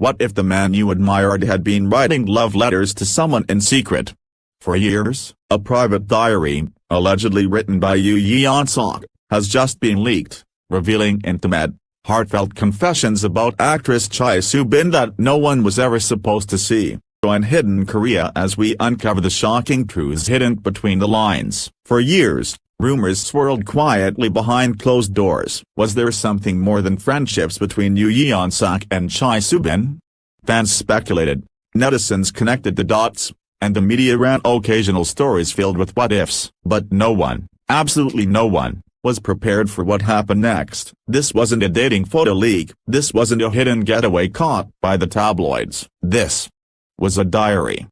What if the man you admired had been writing love letters to someone in secret? For years, a private diary, allegedly written by Yoo Yeon-seok, has just been leaked, revealing intimate, heartfelt confessions about actress Chae Soo-bin that no one was ever supposed to see. Join Hidden Korea as we uncover the shocking truths hidden between the lines. For years, rumors swirled quietly behind closed doors. Was there something more than friendships between Yoo Yeon-seok and Chae Soo-bin? Fans speculated, netizens connected the dots, and the media ran occasional stories filled with what-ifs. But no one, absolutely no one, was prepared for what happened next. This wasn't a dating photo leak. This wasn't a hidden getaway caught by the tabloids. This was a diary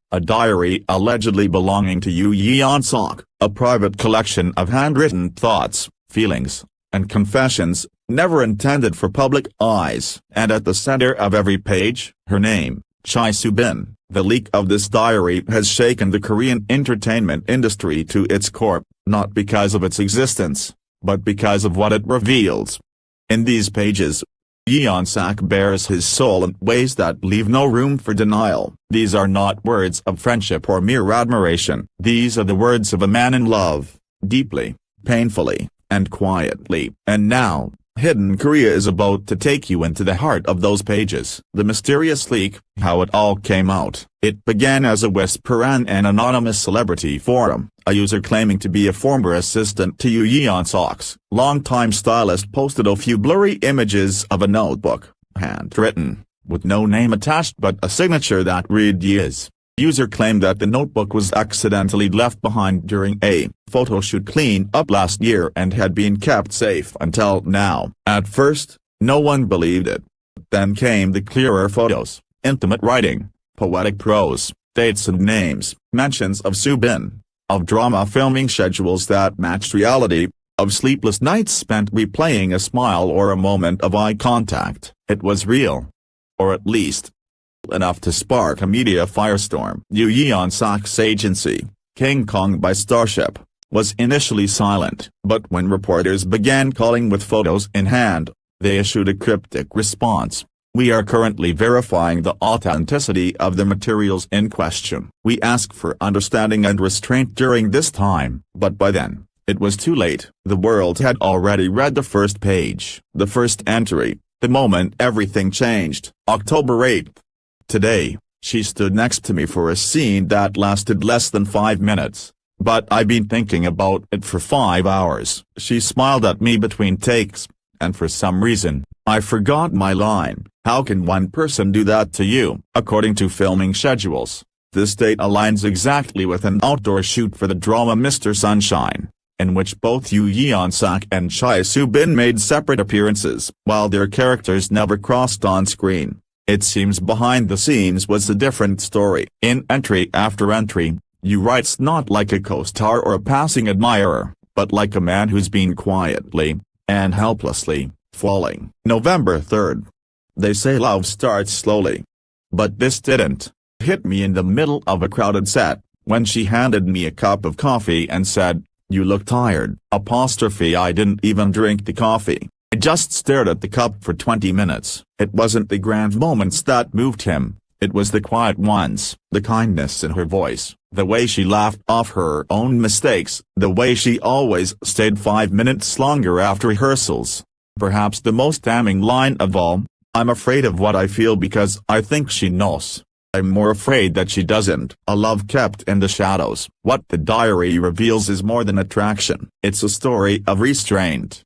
allegedly belonging to Yoo Yeon-seok, a private collection of handwritten thoughts, feelings, and confessions, never intended for public eyes. And at the center of every page, her name, Chae Soo-bin. The leak of this diary has shaken the Korean entertainment industry to its core, not because of its existence, but because of what it reveals. In these pages, Yeon-seok bares his soul in ways that leave no room for denial. These are not words of friendship or mere admiration. These are the words of a man in love, deeply, painfully, and quietly. And now, Hidden Korea is about to take you into the heart of those pages. The mysterious leak, how it all came out. It began as a whisper on an anonymous celebrity forum. A user claiming to be a former assistant to Yoo Yeon-seok's longtime stylist posted a few blurry images of a notebook, handwritten, with no name attached but a signature that read Ye's. User claimed that the notebook was accidentally left behind during a photo shoot clean up last year and had been kept safe until now. At first, no one believed it. Then came the clearer photos, intimate writing, poetic prose, dates and names, mentions of Soo-bin, of drama filming schedules that matched reality, of sleepless nights spent replaying a smile or a moment of eye contact. It was real. Or at least enough to spark a media firestorm. Yoo Yeon-seok's agency, King Kong by Starship, was initially silent, but when reporters began calling with photos in hand, they issued a cryptic response. We are currently verifying the authenticity of the materials in question. We ask for understanding and restraint during this time. But by then, it was too late. The world had already read the first page, the first entry, the moment everything changed. October 8th. Today, she stood next to me for a scene that lasted less than 5 minutes. But I've been thinking about it for 5 hours. She smiled at me between takes, and for some reason, I forgot my line. How can one person do that to you? According to filming schedules, this date aligns exactly with an outdoor shoot for the drama Mr. Sunshine, in which both Yoo Yeon-seok and Chae Soo-bin made separate appearances. While their characters never crossed on screen, it seems behind the scenes was a different story. In entry after entry, Yoo writes not like a co-star or a passing admirer, but like a man who's been quietly, and helplessly, falling. November 3rd. They say love starts slowly. But this didn't. Hit me in the middle of a crowded set, when she handed me a cup of coffee and said, "You look tired." I didn't even drink the coffee. I just stared at the cup for 20 minutes. It wasn't the grand moments that moved him, it was the quiet ones. The kindness in her voice, the way she laughed off her own mistakes, the way she always stayed 5 minutes longer after rehearsals. Perhaps the most damning line of all, I'm afraid of what I feel because I think she knows. I'm more afraid that she doesn't. A love kept in the shadows. What the diary reveals is more than attraction. It's a story of restraint,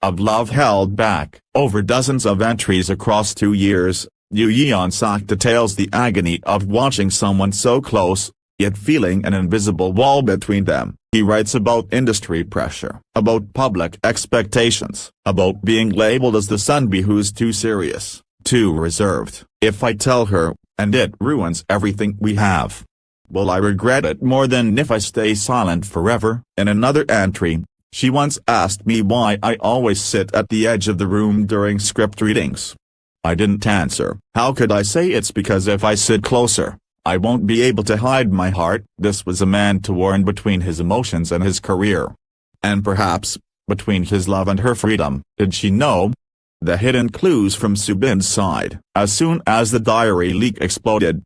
of love held back. Over dozens of entries across 2 years, Yoo Yeon-seok details the agony of watching someone so close, yet feeling an invisible wall between them. He writes about industry pressure, about public expectations, about being labeled as the sunbee who's too serious, too reserved. If I tell her, and it ruins everything we have, will I regret it more than if I stay silent forever? In another entry, she once asked me why I always sit at the edge of the room during script readings. I didn't answer. How could I say it's because if I sit closer, I won't be able to hide my heart? This was a man torn between his emotions and his career. And perhaps, between his love and her freedom. Did she know? the hidden clues from Soo-bin's side, as soon as the diary leak exploded,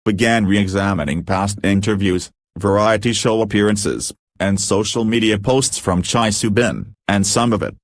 began re-examining past interviews, variety show appearances, and social media posts from Chae Soo-bin, and some of it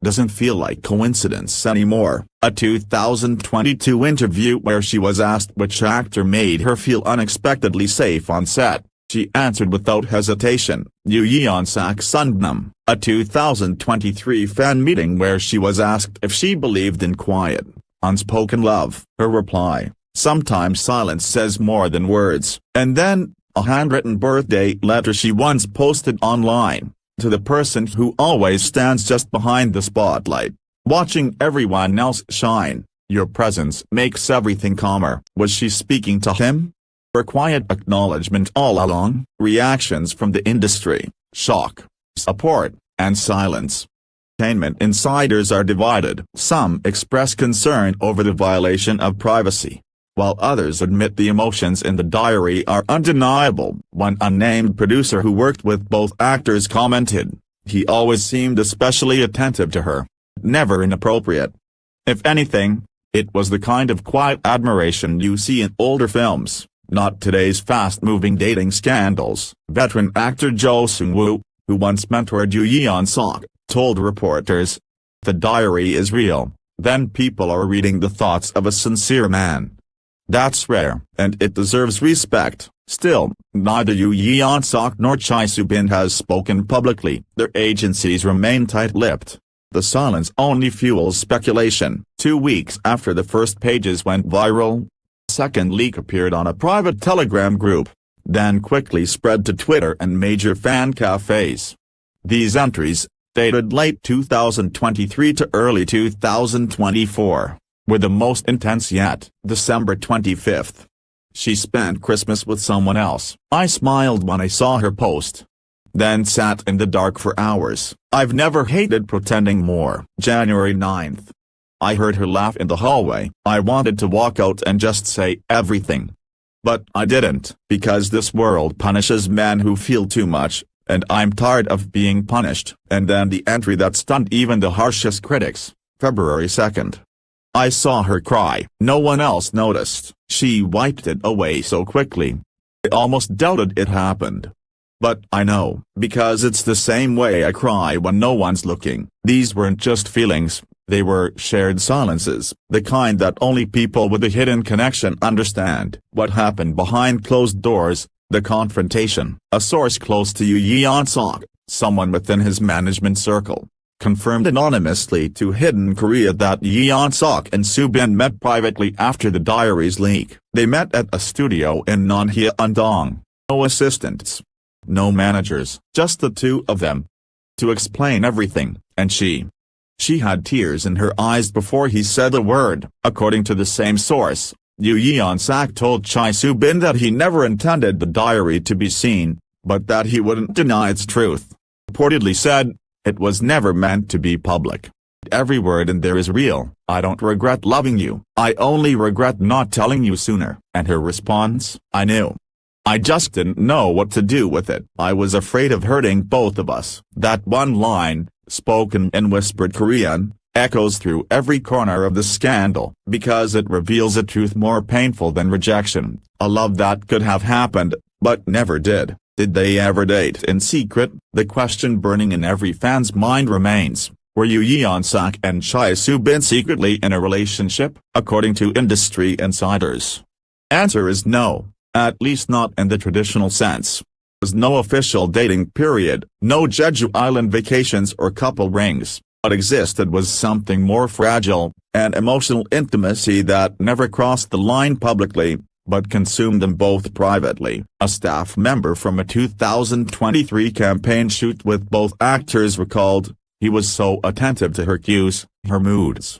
doesn't feel like coincidence anymore. A 2022 interview where she was asked which actor made her feel unexpectedly safe on set, she answered without hesitation, Yoo Yeon-seok Sundnam. A 2023 fan meeting where she was asked if she believed in quiet, unspoken love, her reply, sometimes silence says more than words. And then, a handwritten birthday letter she once posted online, to the person who always stands just behind the spotlight, watching everyone else shine. Your presence makes everything calmer. Was she speaking to him? Her quiet acknowledgement all along. Reactions from the industry: shock, support, and silence. Entertainment insiders are divided. Some express concern over the violation of privacy, while others admit the emotions in the diary are undeniable. One unnamed producer who worked with both actors commented, "He always seemed especially attentive to her. Never inappropriate. If anything, it was the kind of quiet admiration you see in older films, not today's fast-moving dating scandals." Veteran actor Jo Seung-woo, who once mentored Yoo Yeon-seok, told reporters, "The diary is real, then people are reading the thoughts of a sincere man. That's rare, and it deserves respect." Still, neither Yoo Yeon-seok nor Chae Soo-bin has spoken publicly. Their agencies remain tight-lipped. The silence only fuels speculation. 2 weeks after the first pages went viral, a second leak appeared on a private Telegram group, then quickly spread to Twitter and major fan cafes. These entries, dated late 2023 to early 2024, were the most intense yet. December 25th. She spent Christmas with someone else. I smiled when I saw her post. Then sat in the dark for hours. I've never hated pretending more. January 9th. I heard her laugh in the hallway. I wanted to walk out and just say everything. But I didn't, because this world punishes men who feel too much, and I'm tired of being punished. And then the entry that stunned even the harshest critics, February 2nd. I saw her cry. No one else noticed. She wiped it away so quickly. I almost doubted it happened. But I know, because it's the same way I cry when no one's looking. These weren't just feelings, they were shared silences, the kind that only people with a hidden connection understand. What happened behind closed doors, the confrontation. A source close to Yoo Yeon-seok, someone within his management circle, confirmed anonymously to Hidden Korea that Yoo Yeon-seok and Soo-bin met privately after the diary's leak. They met at a studio in Nonhyeon-dong. No assistants. No managers. Just the two of them. To explain everything, and she had tears in her eyes before he said a word. According to the same source, Yoo Yeon-seok told Chae Soo-bin that he never intended the diary to be seen, but that he wouldn't deny its truth. Reportedly said, "It was never meant to be public. Every word in there is real. I don't regret loving you. I only regret not telling you sooner." And her response, "I knew. I just didn't know what to do with it. I was afraid of hurting both of us." That one line, spoken in whispered Korean, echoes through every corner of the scandal, because it reveals a truth more painful than rejection, a love that could have happened, but never did. Did they ever date in secret? The question burning in every fan's mind remains, were Yoo Yeon-seok and Chae Soo-bin secretly in a relationship? According to industry insiders, answer is no. At least not in the traditional sense. There was no official dating period, no Jeju Island vacations or couple rings. What existed was something more fragile, an emotional intimacy that never crossed the line publicly, but consumed them both privately. A staff member from a 2023 campaign shoot with both actors recalled, "He was so attentive to her cues, her moods.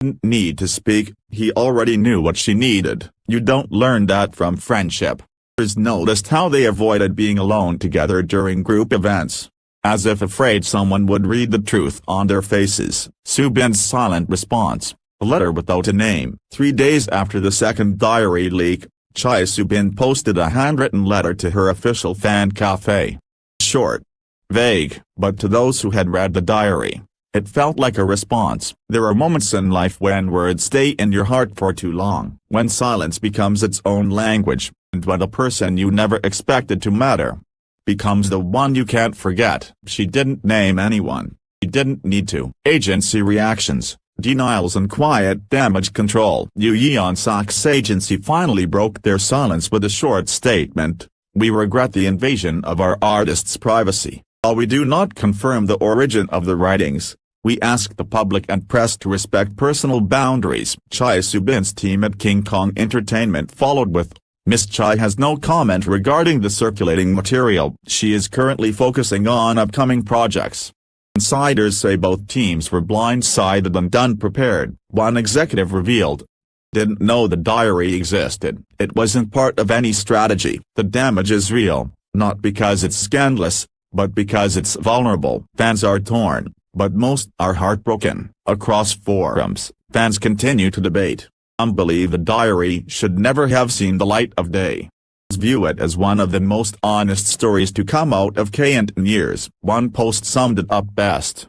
Didn't need to speak, he already knew what she needed." You don't learn that from friendship. Others noticed how they avoided being alone together during group events, as if afraid someone would read the truth on their faces. Soo-bin's silent response, a letter without a name. 3 days after the second diary leak, Chae Soo-bin posted a handwritten letter to her official fan cafe. Short, vague, but to those who had read the diary, It felt like a response. There are moments in life when words stay in your heart for too long, when silence becomes its own language, and when a person you never expected to matter becomes the one you can't forget. She didn't name anyone. She didn't need to. Agency reactions, denials and quiet damage control. Yoo Yeon-seok's agency finally broke their silence with a short statement. We regret the invasion of our artist's privacy. While we do not confirm the origin of the writings, we ask the public and press to respect personal boundaries. Chae Soo-bin's team at King Kong Entertainment followed with, Miss Chae has no comment regarding the circulating material. She is currently focusing on upcoming projects. Insiders say both teams were blindsided and unprepared. One executive revealed, didn't know the diary existed. It wasn't part of any strategy. The damage is real, not because it's scandalous, but because it's vulnerable. Fans are torn, but most are heartbroken. Across forums, fans continue to debate. Some believe the diary should never have seen the light of day. Others view it as one of the most honest stories to come out of Chae in years. One post summed it up best.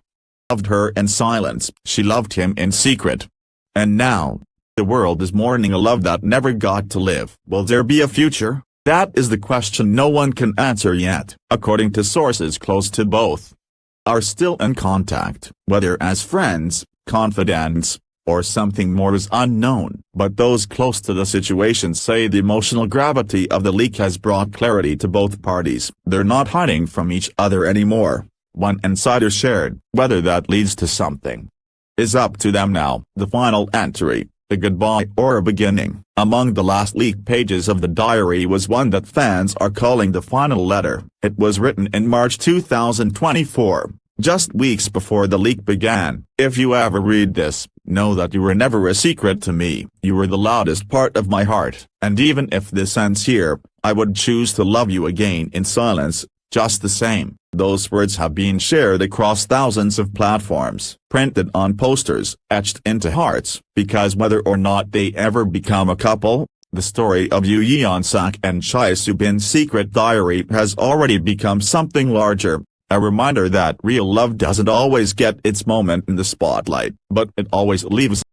Loved her in silence. She loved him in secret. And now, the world is mourning a love that never got to live. Will there be a future? That is the question no one can answer yet. According to sources close to both, are still in contact. Whether as friends, confidants, or something more is unknown. But those close to the situation say the emotional gravity of the leak has brought clarity to both parties. They're not hiding from each other anymore, one insider shared. Whether that leads to something is up to them now. The final entry, a goodbye or a beginning. Among the last leaked pages of the diary was one that fans are calling the final letter. It was written in March 2024. Just weeks before the leak began. If you ever read this, know that you were never a secret to me. You were the loudest part of my heart. And even if this ends here, I would choose to love you again in silence, just the same. Those words have been shared across thousands of platforms, printed on posters, etched into hearts. Because whether or not they ever become a couple, the story of Yoo Yeon-seok and Chae Soo-bin's secret diary has already become something larger. A reminder that real love doesn't always get its moment in the spotlight, but it always leaves